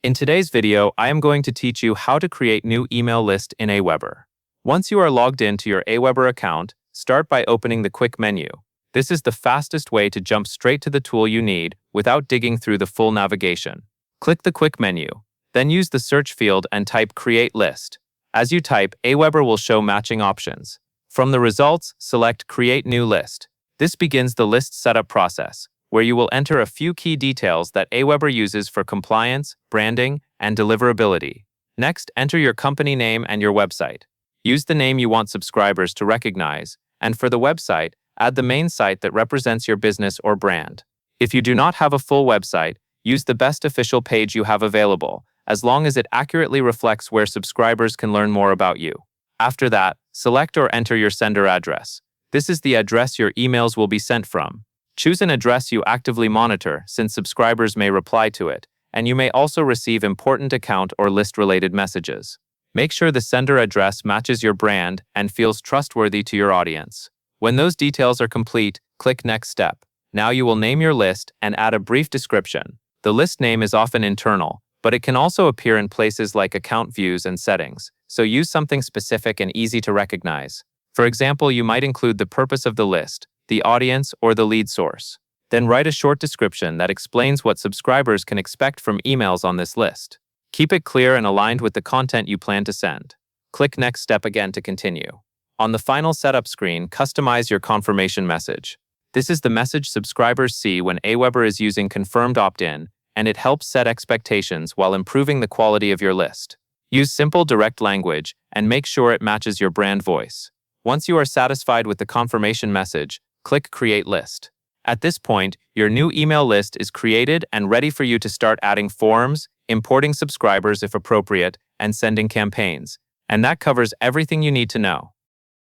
In today's video, I am going to teach you how to create new email list in Aweber. Once you are logged into your Aweber account, start by opening the quick menu. This is the fastest way to jump straight to the tool you need without digging through the full navigation. Click the quick menu, then use the search field and type Create List. As you type, Aweber will show matching options. From the results, select Create New List. This begins the list setup process, where you will enter a few key details that Aweber uses for compliance, branding, and deliverability. Next, enter your company name and your website. Use the name you want subscribers to recognize, and for the website, add the main site that represents your business or brand. If you do not have a full website, use the best official page you have available, as long as it accurately reflects where subscribers can learn more about you. After that, select or enter your sender address. This is the address your emails will be sent from. Choose an address you actively monitor, since subscribers may reply to it, and you may also receive important account or list-related messages. Make sure the sender address matches your brand and feels trustworthy to your audience. When those details are complete, click Next Step. Now you will name your list and add a brief description. The list name is often internal, but it can also appear in places like account views and settings, so use something specific and easy to recognize. For example, you might include the purpose of the list, the audience, or the lead source. Then write a short description that explains what subscribers can expect from emails on this list. Keep it clear and aligned with the content you plan to send. Click Next Step again to continue. On the final setup screen, customize your confirmation message. This is the message subscribers see when Aweber is using confirmed opt-in, and it helps set expectations while improving the quality of your list. Use simple, direct language and make sure it matches your brand voice. Once you are satisfied with the confirmation message, click Create List. At this point, your new email list is created and ready for you to start adding forms, importing subscribers if appropriate, and sending campaigns. And that covers everything you need to know.